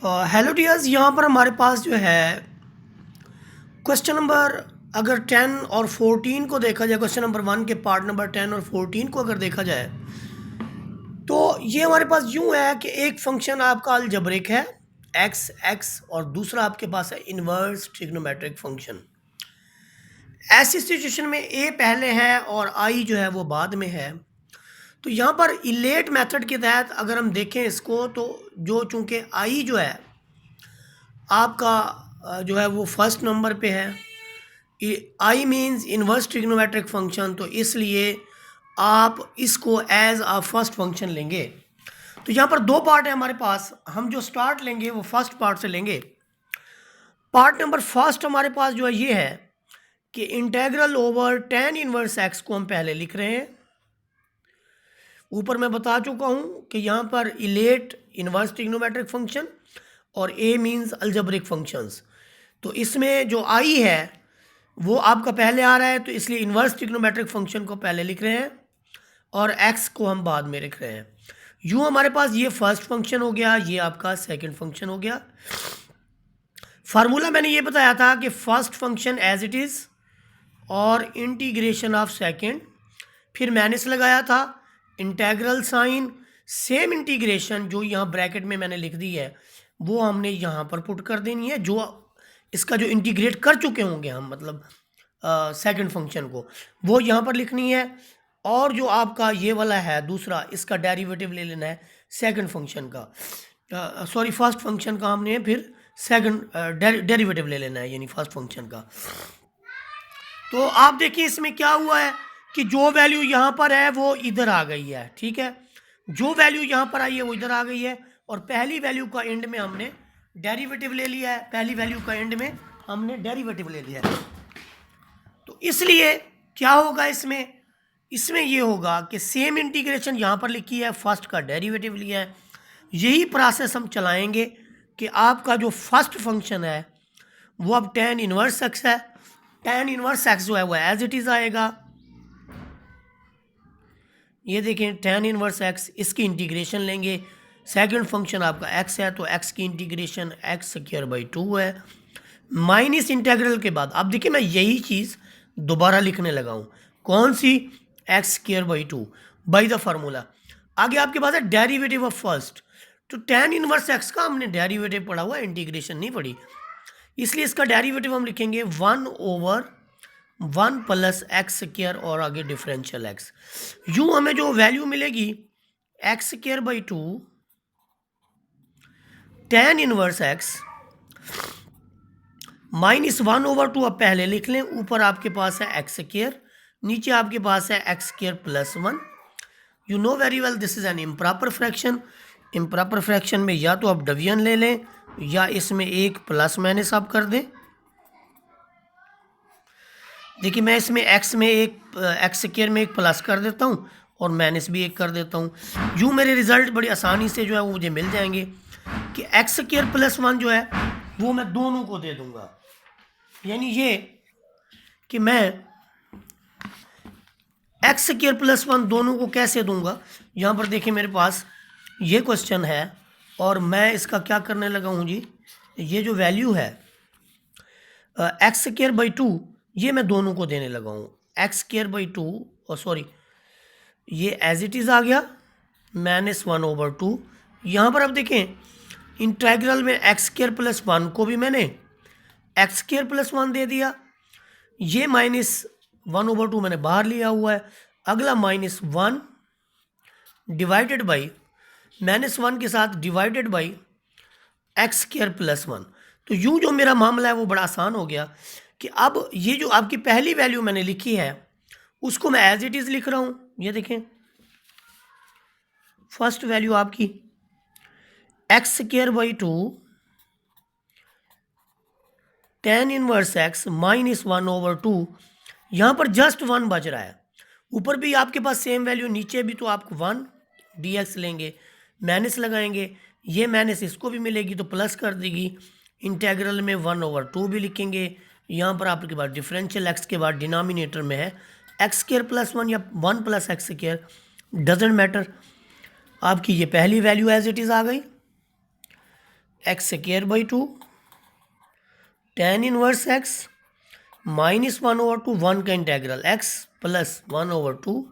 Hello dears, यहाँ पर हमारे पास जो है क्वेश्चन नंबर अगर 10 और 14 को देखा जाए, क्वेश्चन नंबर 1 के पार्ट नंबर 10 और 14 को अगर देखा जाए तो ये हमारे पास यूँ है कि एक फंक्शन आपका अलजेब्रिक है एक्स और दूसरा आपके पास है इन्वर्स ट्रिग्नोमेट्रिक फंक्शन। ऐसी सिचुएशन में ए पहले है और आई जो है वो बाद में है। तो यहाँ पर इलेट मेथड के तहत अगर हम देखें इसको तो जो चूँकि आई जो है आपका जो है वो फर्स्ट नंबर पे है, I means inverse trigonometric function, तो इसलिए आप इसको एज अ फर्स्ट फंक्शन लेंगे। तो यहाँ पर दो पार्ट है हमारे पास, हम जो स्टार्ट लेंगे वो फर्स्ट पार्ट से लेंगे। पार्ट नंबर फर्स्ट हमारे पास जो है ये है कि integral over tan inverse x को हम पहले लिख रहे हैं। ऊपर मैं बता चुका हूँ कि यहाँ पर इलेट इन्वर्स ट्रिग्नोमेट्रिक फंक्शन और ए मीन्स अलजेब्रिक फंक्शंस। तो इसमें जो आई है वो आपका पहले आ रहा है, तो इसलिए इन्वर्स ट्रिग्नोमेट्रिक फंक्शन को पहले लिख रहे हैं और एक्स को हम बाद में लिख रहे हैं। यूँ हमारे पास ये फर्स्ट फंक्शन हो गया, ये आपका सेकंड फंक्शन हो गया। फार्मूला मैंने ये बताया था कि first function as it is और इंटीग्रेशन ऑफ सेकंड, फिर माइनस लगाया था, इंटेग्रल साइन, सेम इंटीग्रेशन जो यहाँ ब्रैकेट में मैंने लिख दी है वो हमने यहाँ पर पुट कर देनी है, जो इसका जो इंटीग्रेट कर चुके होंगे हम, मतलब सेकंड फंक्शन को वो यहाँ पर लिखनी है। और जो आपका ये वाला है दूसरा, इसका डेरिवेटिव ले लेना है सेकंड फंक्शन का, सॉरी फर्स्ट फंक्शन का हमने फिर सेकंड डेरिवेटिव ले लेना है, यानी फर्स्ट फंक्शन का। तो आप देखिए इसमें क्या हुआ है कि जो वैल्यू यहाँ पर है वो इधर आ गई है, ठीक है, जो वैल्यू यहाँ पर आई है वो इधर आ गई है और पहली वैल्यू का एंड में हमने डेरिवेटिव ले लिया है, पहली वैल्यू का एंड में हमने डेरिवेटिव ले लिया है। तो इसलिए क्या होगा इसमें ये होगा कि सेम इंटीग्रेशन यहाँ पर लिखी है, फर्स्ट का डेरिवेटिव लिया है, यही प्रोसेस हम चलाएंगे कि आपका जो फर्स्ट फंक्शन है वो अब tan इनवर्स एक्स है, tan इनवर्स एक्स जो है वो एज इट इज़ आएगा। ये देखें tan इनवर्स एक्स, इसकी इंटीग्रेशन लेंगे, सेकंड फंक्शन आपका x है तो x की इंटीग्रेशन एक्स स्क्वायर बाई 2 है, माइनस इंटीग्रल के बाद अब देखिए मैं यही चीज़ दोबारा लिखने लगा हूँ, कौन सी, x square by 2 by the formula. आगे आपके पास है डेरिवेटिव ऑफ फर्स्ट, तो tan इनवर्स एक्स का हमने डेरिवेटिव पढ़ा हुआ, इंटीग्रेशन नहीं पढ़ी, इसलिए इसका डेरिवेटिव हम लिखेंगे 1/1 प्लस एक्स स्क्वायर और आगे डिफरेंशियल एक्स। यूँ हमें जो वैल्यू मिलेगी x square by 2 tan inverse x minus 1/2 अब पहले लिख लें, ऊपर आपके पास है एक्स स्क्वायर, नीचे आपके पास है x square plus 1। You know very well this is an improper fraction. Improper fraction में या तो आप डिवीजन ले लें या इसमें एक प्लस माइनस आप कर दें। देखिए मैं इसमें एक्स में एक एक्स स्क्वायर में एक प्लस कर देता हूँ और माइनस भी एक कर देता हूँ, यूँ मेरे रिजल्ट बड़ी आसानी से जो है वो मुझे मिल जाएंगे कि एक्स स्क्वायर प्लस 1 जो है वो मैं दोनों को दे दूँगा, यानी ये कि मैं एक्स स्क्वायर प्लस 1 दोनों को कैसे दूंगा। यहाँ पर देखिए मेरे पास ये क्वेश्चन है और मैं इसका क्या करने लगा हूँ जी, ये जो वैल्यू है एक्स स्क्वायर बाई 2 ये मैं दोनों को देने लगा हूँ, एक्स स्क्वायर बाई 2 और सॉरी ये एज इट इज़ आ गया -1/2। यहाँ पर अब देखें इंटीग्रल में एक्स स्क्वायर प्लस 1 को भी मैंने एक्स स्क्वायर प्लस 1 दे दिया, ये -1/2 मैंने बाहर लिया हुआ है, अगला -1 डिवाइडेड बाई -1 के साथ divided by x square plus 1। तो यूँ जो मेरा मामला है वो बड़ा आसान हो गया कि अब ये जो आपकी पहली वैल्यू मैंने लिखी है उसको मैं एज इट इज़ लिख रहा हूँ। ये देखें फर्स्ट वैल्यू आपकी x square by 2 tan inverse x -1/2, यहाँ पर जस्ट 1 बच रहा है, ऊपर भी आपके पास सेम वैल्यू, नीचे भी तो आपको 1 dx लेंगे, माइनस लगाएंगे, ये माइनस इसको भी मिलेगी तो प्लस कर देगी, इंटीग्रल में 1/2 भी लिखेंगे, यहाँ पर आपके पास डिफरेंशियल एक्स के बाद डिनोमिनेटर में है एक्स स्क्वायर प्लस 1 या 1 plus x square, doesn't matter. आपकी ये पहली वैल्यू एज इट इज़ आ गई। X square by 2 tan inverse x minus 1/2 1 का integral x plus 1/2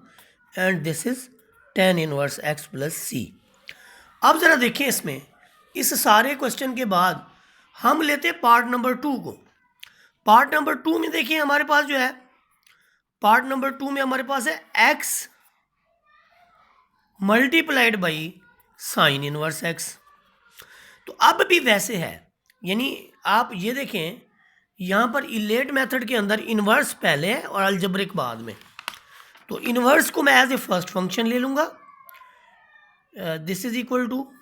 and this is tan inverse x plus c. अब ज़रा देखें इसमें, इस सारे क्वेश्चन के बाद हम लेते हैं पार्ट नंबर 2 को। पार्ट नंबर 2 में देखिए हमारे पास जो है, पार्ट नंबर 2 में हमारे पास है x multiplied by sine inverse x। तो अब भी वैसे है, यानी आप ये देखें यहाँ पर इलेट मेथड के अंदर इन्वर्स पहले है और अलजेब्रिक बाद में। तो इन्वर्स को मैं एज ए फर्स्ट फंक्शन ले लूँगा, दिस इज इक्वल टू,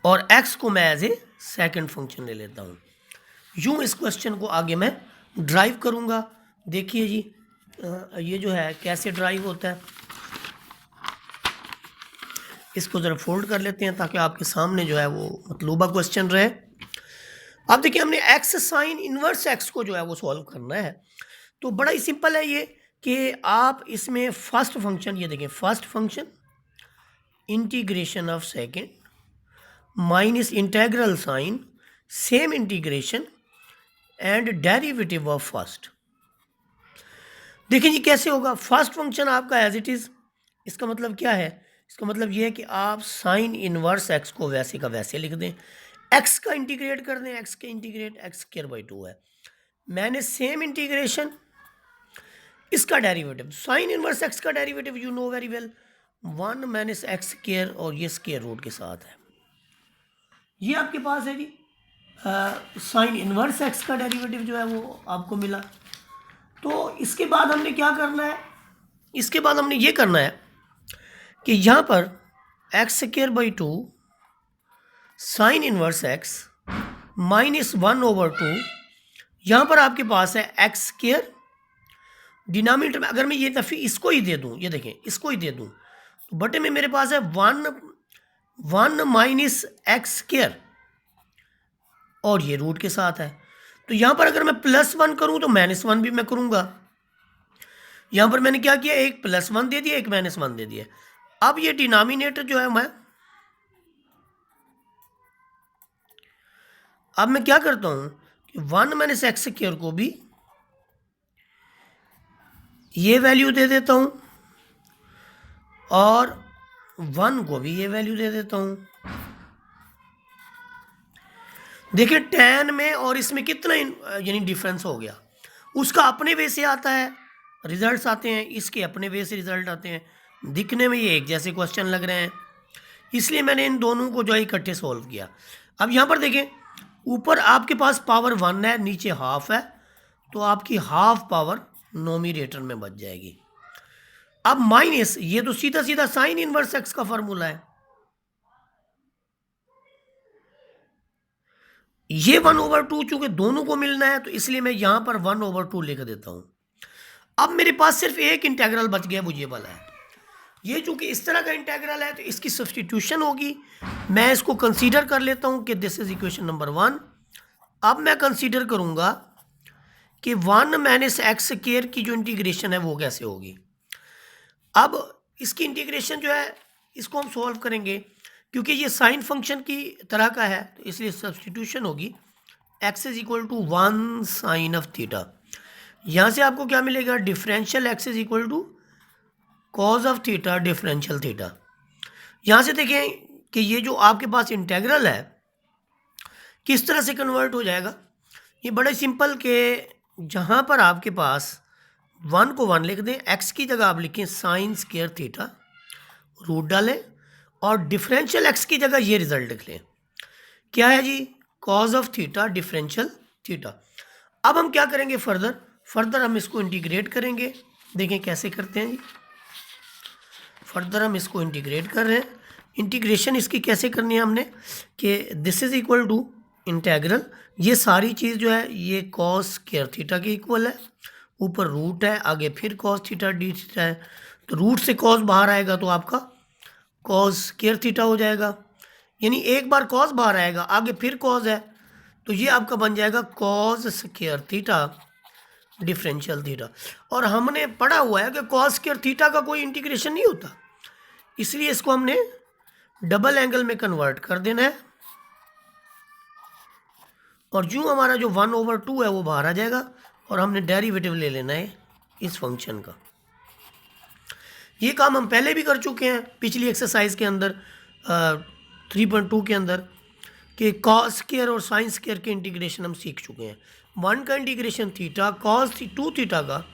और x को मैं एज ए सेकेंड फंक्शन ले लेता हूँ। यूँ इस क्वेश्चन को आगे मैं ड्राइव करूँगा। देखिए जी ये जो है कैसे ड्राइव होता है, इसको ज़रा फोल्ड कर लेते हैं ताकि आपके सामने जो है वो मतलूबा क्वेश्चन रहे। अब देखिए हमने x साइन इनवर्स x को जो है वो सॉल्व करना है। तो बड़ा ही सिंपल है ये कि आप इसमें फर्स्ट फंक्शन, ये देखें first function integration of second minus integral sign same integration and derivative of first. देखिए जी कैसे होगा, फर्स्ट फंक्शन आपका एज इट इज़, इसका मतलब क्या है, इसका मतलब ये है कि आप साइन इनवर्स एक्स को वैसे का वैसे लिख दें, एक्स का इंटीग्रेट कर दें, एक्स के इंटीग्रेट एक्स स्क्वायर बाई 2 है, मैंने सेम इंटीग्रेशन, इसका डेरिवेटिव साइन इनवर्स एक्स का derivative you know very well 1 minus x square और ये स्क्वायर रूट के साथ है। ये आपके पास है जी साइन इनवर्स एक्स का डेरिवेटिव जो है वो आपको मिला। तो इसके बाद हमने क्या करना है, इसके बाद हमने ये करना है कि यहाँ पर x square by 2 sine inverse x minus 1/2, यहाँ पर आपके पास है एक्स स्क्वायर, डिनोमिनेटर में अगर मैं ये दफ़ी इसको ही दे दूँ, ये देखें इसको ही दे दूँ, तो बटे में मेरे पास है 1 माइनस एक्स स्क्वायर और ये रूट के साथ है। तो यहाँ पर अगर मैं +1 करूँ तो -1 भी मैं करूँगा। यहाँ पर मैंने क्या किया, एक +1 दे दिया, एक -1 दे दिया। अब ये डिनोमिनेटर जो है मैं क्या करता हूँ कि 1 माइनस एक्स स्क्वायर को भी ये वैल्यू दे देता हूँ और 1 को भी ये वैल्यू दे देता हूँ। देखिए tan में और इसमें कितना यानी डिफरेंस हो गया, उसका अपने वे से आता है रिजल्ट्स आते हैं, इसके अपने वे से रिजल्ट आते हैं, दिखने में ये एक जैसे क्वेश्चन लग रहे हैं, इसलिए मैंने इन दोनों को जो है इकट्ठे सॉल्व किया। अब यहाँ पर देखें ऊपर आपके पास पावर 1 है, नीचे हाफ है, तो आपकी हाफ पावर नोमिनेटर में बच जाएगी। अब माइनस, ये तो सीधा सीधा साइन इनवर्स एक्स का फॉर्मूला है, ये 1/2 चूंकि दोनों को मिलना है तो इसलिए मैं यहां पर 1/2 लिख देता हूं। अब मेरे पास सिर्फ एक इंटेग्रल बच गया, वो ये वाला है। ये चूंकि इस तरह का इंटेग्रल है तो इसकी सब्स्टिट्यूशन होगी, मैं इसको कंसीडर कर लेता हूं कि दिस इज इक्वेशन नंबर 1। अब मैं कंसीडर करूंगा कि 1 माइनस एक्स स्क्वायर की जो इंटीग्रेशन है वो कैसे होगी। अब इसकी इंटीग्रेशन जो है इसको हम सॉल्व करेंगे, क्योंकि ये साइन फंक्शन की तरह का है तो इसलिए सब्स्टिट्यूशन होगी, x is equal to 1 sine of theta. यहाँ से आपको क्या मिलेगा, differential x is equal to cos of theta differential theta. यहाँ से देखें कि ये जो आपके पास इंटेग्रल है किस तरह से कन्वर्ट हो जाएगा। ये बड़ा सिंपल कि जहाँ पर आपके पास 1 को 1 लिख दें, x की जगह आप लिखें साइन स्क्वायर थीटा, रूट डालें और डिफरेंशियल x की जगह ये रिजल्ट लिख लें, क्या है जी, cos of theta differential theta. अब हम क्या करेंगे, फर्दर हम इसको इंटीग्रेट करेंगे। देखें कैसे करते हैं जी, फर्दर हम इसको इंटीग्रेट कर रहे हैं। इंटीग्रेशन इसकी कैसे करनी है हमने कि this is equal to integral, ये सारी चीज़ जो है ये कॉस स्क्वायर थीटा के इक्वल है, ऊपर रूट है, आगे फिर कॉस थीटा डी थीटा है, तो रूट से कॉस बाहर आएगा तो आपका कॉस स्क्वायर थीटा हो जाएगा, यानी एक बार कॉस बाहर आएगा आगे फिर कॉस है, तो ये आपका बन जाएगा cos square theta differential theta. और हमने पढ़ा हुआ है कि कॉस स्क्वायर थीटा का कोई इंटीग्रेशन नहीं होता, इसलिए इसको हमने डबल एंगल में कन्वर्ट कर देना है, और जो हमारा जो 1/2 है वो बाहर आ जाएगा, और हमने डेरिवेटिव ले लेना है इस फंक्शन का। ये काम हम पहले भी कर चुके हैं पिछली एक्सरसाइज के अंदर 3.2 के अंदर, कि कॉस स्क्वायर और साइन स्क्वायर के इंटीग्रेशन हम सीख चुके हैं। 1 का इंटीग्रेशन थीटा, कॉस 2 थीटा का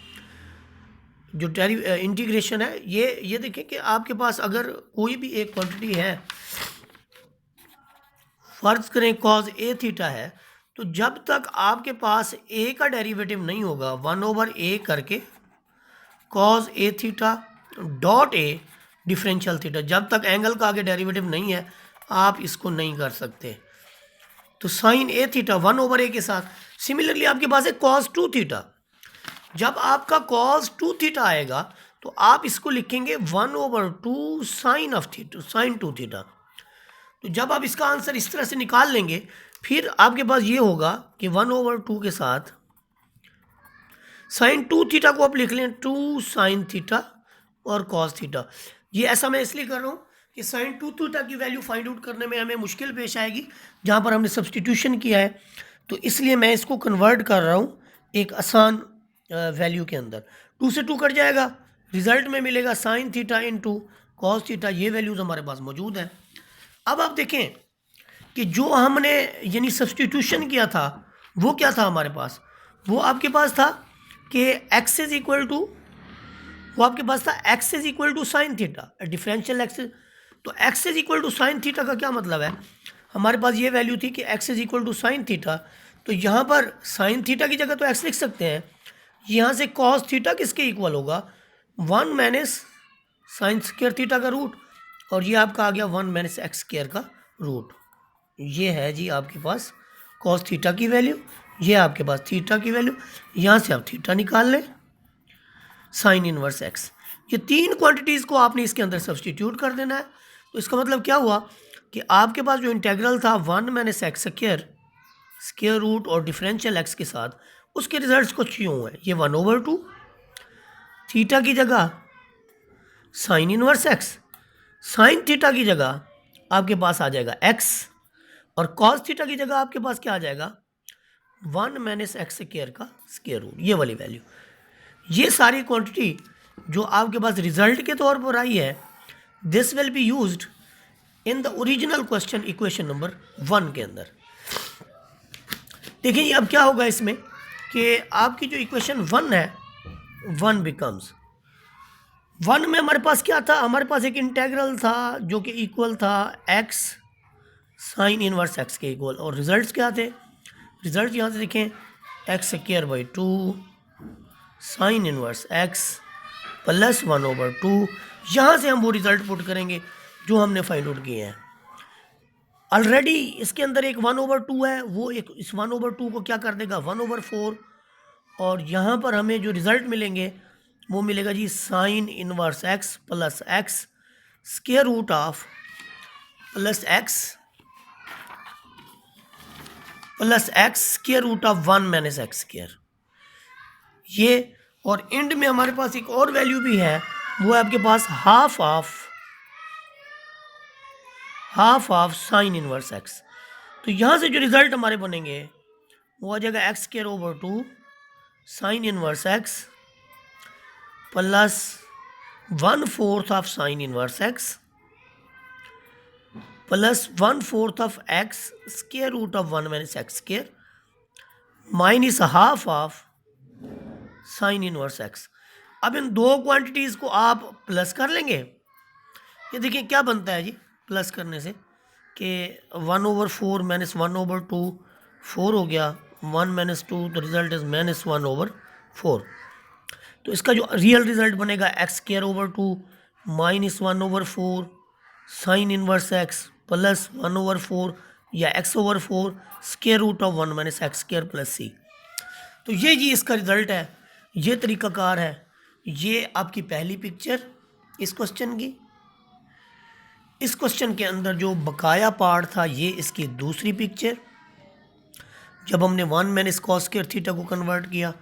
जो इंटीग्रेशन है, ये देखें कि आपके पास अगर कोई भी एक क्वांटिटी है, फर्ज करें कॉस ए थीटा है, तो जब तक आपके पास ए का डेरिवेटिव नहीं होगा 1/a करके cos A theta dot A differential theta, जब तक एंगल का आगे डेरिवेटिव नहीं है आप इसको नहीं कर सकते। तो साइन ए थीटा 1/a के साथ, सिमिलरली आपके पास है कॉस 2 थीटा, जब आपका कॉस 2 थीटा आएगा तो आप इसको लिखेंगे 1/2 sine of theta, sine 2 theta. तो जब आप इसका आंसर इस तरह से निकाल लेंगे, फिर आपके पास ये होगा कि 1/2 के साथ साइन 2 थीटा को आप लिख लें 2 साइन थीटा और कॉस थीटा। ये ऐसा मैं इसलिए कर रहा हूँ कि साइन 2 थीटा की वैल्यू फाइंड आउट करने में हमें मुश्किल पेश आएगी जहाँ पर हमने सब्सटीट्यूशन किया है, तो इसलिए मैं इसको कन्वर्ट कर रहा हूँ एक आसान वैल्यू के अंदर। 2 से 2 कट जाएगा, रिजल्ट में मिलेगा sine theta into cos theta. ये वैल्यूज़ हमारे पास मौजूद है। अब आप देखें कि जो हमने यानी सब्सटीट्यूशन किया था वो क्या था हमारे पास, वो आपके पास था कि x इज इक्वल टू, वो आपके पास था x is equal to sine theta, differential x। तो x is equal to sine theta का क्या मतलब है, हमारे पास ये वैल्यू थी कि x is equal to sine theta, तो यहाँ पर साइन थीटा की जगह तो x लिख सकते हैं, यहाँ से कॉस थीटा किसके इक्वल होगा 1 माइनस साइन स्क्वायर थीटा का रूट, और ये आपका आ गया 1 माइनस एक्स स्क्वायर का रूट। ये है जी आपके पास कॉस थीटा की वैल्यू, ये आपके पास थीटा की वैल्यू, यहाँ से आप थीटा निकाल लें साइन इनवर्स एक्स। ये 3 क्वांटिटीज़ को आपने इसके अंदर सब्सटीट्यूट कर देना है। तो इसका मतलब क्या हुआ कि आपके पास जो इंटेग्रल था 1 minus x square square root और डिफरेंशियल एक्स के साथ, उसके रिजल्ट्स कुछ यूँ हैं, ये 1/2 थीटा की जगह sine inverse x, sine theta की जगह आपके पास आ जाएगा x, और कॉस थीटा की जगह आपके पास क्या आ जाएगा 1 माइनस एक्स स्क्वायर का स्क्वायर रूट, ये वाली वैल्यू। ये सारी क्वांटिटी जो आपके पास रिजल्ट के तौर पर आई है, this will be used in the original question equation number 1 के अंदर। देखिए अब क्या होगा इसमें कि आपकी जो इक्वेशन 1 है 1 बिकम्स 1 में हमारे पास क्या था, हमारे पास एक इंटेग्रल था जो कि इक्वल था x साइन इनवर्स x के इक्वल, और रिजल्ट्स क्या थे, रिजल्ट यहाँ से देखें x square by 2 sine inverse x plus 1/2। यहाँ से हम वो रिजल्ट पुट करेंगे जो हमने फाइंड आउट किए हैं। ऑलरेडी इसके अंदर एक 1/2 है, वो एक इस 1/2 को क्या कर देगा 1/4, और यहाँ पर हमें जो रिजल्ट मिलेंगे वो मिलेगा जी sine inverse x plus x square root of plus x square root of 1 minus x square. ये और एंड में हमारे पास एक और वैल्यू भी है, वो है आपके पास half of sine inverse x। तो यहाँ से जो रिजल्ट हमारे बनेंगे वो आ जाएगा x square over 2 sine inverse x plus 1/4 of sine inverse x plus 1/4 of x square root of 1 minus x square minus half of sine inverse x। अब इन दो क्वांटिटीज़ को आप प्लस कर लेंगे, ये देखिए क्या बनता है जी प्लस करने से कि 1/4 माइनस 1/2 4 हो गया, 1 माइनस 2 तो रिजल्ट इज माइनस 1/4। तो इसका जो रियल रिजल्ट बनेगा x square over 2 minus 1/4 sine inverse x plus 1/4 या x/4 square root of 1 minus x square plus c। तो ये जी इसका रिजल्ट है, ये तरीक़ाकार है। ये आपकी पहली पिक्चर इस क्वेश्चन की। इस क्वेश्चन के अंदर जो बकाया पार्ट था ये इसकी दूसरी पिक्चर, जब हमने 1 माइनस कॉस स्क्वायर थीटा को कन्वर्ट किया।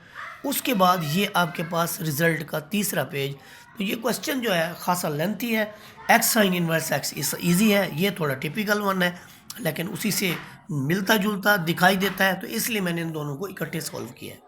उसके बाद ये आपके पास रिज़ल्ट का तीसरा पेज तो ये क्वेश्चन जो है खासा लेंथी है। एक्स साइन इनवर्स एक्स इस ईजी है, ये थोड़ा टिपिकल वन है लेकिन उसी से मिलता जुलता दिखाई देता है, तो इसलिए मैंने इन दोनों को इकट्ठे सॉल्व किया है।